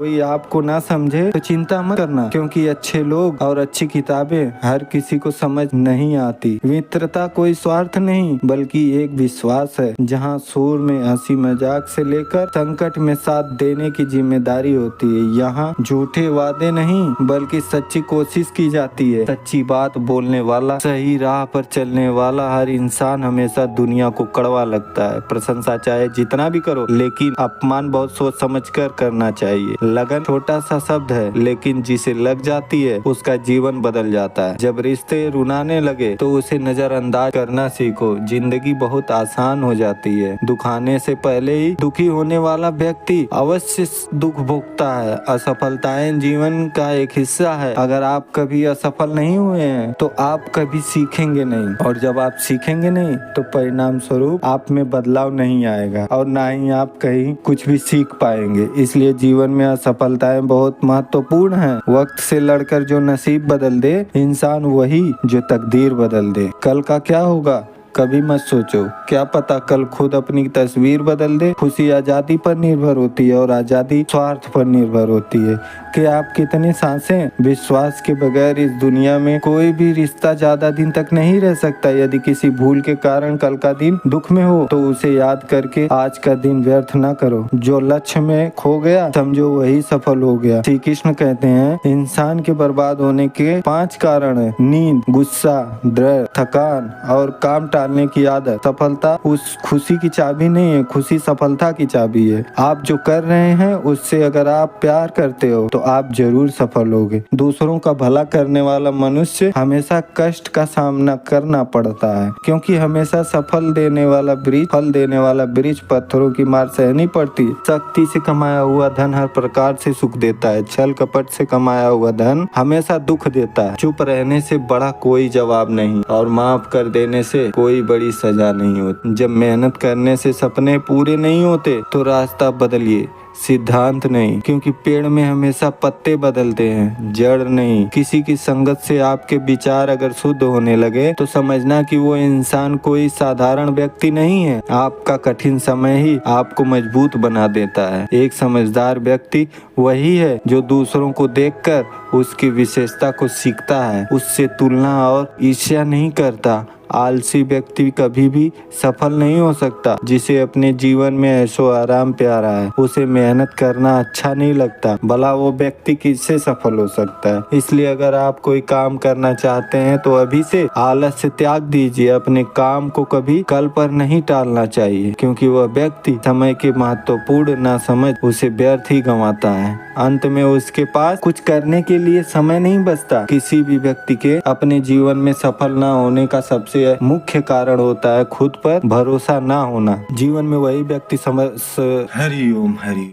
कोई आपको ना समझे तो चिंता मत करना, क्योंकि अच्छे लोग और अच्छी किताबें हर किसी को समझ नहीं आती। मित्रता कोई स्वार्थ नहीं बल्कि एक विश्वास है, जहां सुर में हंसी मजाक से लेकर संकट में साथ देने की जिम्मेदारी होती है। यहाँ झूठे वादे नहीं बल्कि सच्ची कोशिश की जाती है। सच्ची बात बोलने वाला, सही राह पर चलने वाला हर इंसान हमेशा दुनिया को कड़वा लगता है। प्रशंसा चाहे जितना भी करो, लेकिन अपमान बहुत सोच समझ कर करना चाहिए। लगन छोटा सा शब्द है, लेकिन जिसे लग जाती है उसका जीवन बदल जाता है। जब रिश्ते रुनाने लगे तो उसे नजरअंदाज करना सीखो। जिंदगी बहुत आसान हो जाती है। दुखाने से पहले ही दुखी होने वाला व्यक्ति अवश्य दुख भोगता है। असफलताएं जीवन का एक हिस्सा है। अगर आप कभी असफल नहीं हुए हैं तो आप कभी सीखेंगे नहीं, और जब आप सीखेंगे नहीं तो परिणाम स्वरूप आप में बदलाव नहीं आएगा और ना ही आप कहीं कुछ भी सीख पाएंगे। इसलिए जीवन में असफलताएं बहुत महत्वपूर्ण हैं। वक्त से लड़कर जो नसीब बदल दे इंसान वही जो तकदीर बदल दे। कल का क्या होगा कभी मत सोचो, क्या पता कल खुद अपनी तस्वीर बदल दे। खुशी आजादी पर निर्भर होती है और आजादी स्वार्थ पर निर्भर होती है कि आप कितनी सांसें। विश्वास के बगैर इस दुनिया में कोई भी रिश्ता ज्यादा दिन तक नहीं रह सकता। यदि किसी भूल के कारण कल का दिन दुख में हो तो उसे याद करके आज का दिन व्यर्थ ना करो। जो लक्ष्य में खो गया समझो वही सफल हो गया। श्री कृष्ण कहते हैं इंसान के बर्बाद होने के 5 कारण है: नींद, गुस्सा, डर, थकान और काम टालने की आदत। सफलता उस खुशी की चाबी नहीं है, खुशी सफलता की चाबी है। आप जो कर रहे हैं उससे अगर आप प्यार करते हो तो आप जरूर सफल होगे। दूसरों का भला करने वाला मनुष्य हमेशा कष्ट का सामना करना पड़ता है, क्योंकि हमेशा फल देने वाला वृक्ष पत्थरों की मार सहनी पड़ती है। शक्ति से कमाया हुआ धन हर प्रकार से सुख देता है, छल कपट से कमाया हुआ धन हमेशा दुख देता है। चुप रहने से बड़ा कोई जवाब नहीं और माफ कर देने से कोई बड़ी सजा नहीं होती। जब मेहनत करने से सपने पूरे नहीं होते तो रास्ता बदलिए, सिद्धांत नहीं, क्योंकि पेड़ में हमेशा पत्ते बदलते हैं, जड़ नहीं। किसी की संगत से आपके विचार अगर शुद्ध होने लगे तो समझना कि वो इंसान कोई साधारण व्यक्ति नहीं है। आपका कठिन समय ही आपको मजबूत बना देता है। एक समझदार व्यक्ति वही है जो दूसरों को देखकर उसकी विशेषता को सीखता है, उससे तुलना और ईर्ष्या नहीं करता। आलसी व्यक्ति कभी भी सफल नहीं हो सकता। जिसे अपने जीवन में ऐशो आराम प्यारा है उसे मेहनत करना अच्छा नहीं लगता, भला वो व्यक्ति किससे सफल हो सकता है। इसलिए अगर आप कोई काम करना चाहते हैं तो अभी से आलस से त्याग दीजिए। अपने काम को कभी कल पर नहीं टालना चाहिए, क्योंकि वह व्यक्ति समय के महत्वपूर्ण ना समझ उसे व्यर्थ ही गंवाता है। अंत में उसके पास कुछ करने के लिए समय नहीं बचता। किसी भी व्यक्ति के अपने जीवन में सफल ना होने का सबसे मुख्य कारण होता है खुद पर भरोसा ना होना। जीवन में वही व्यक्ति हरि ओम हरि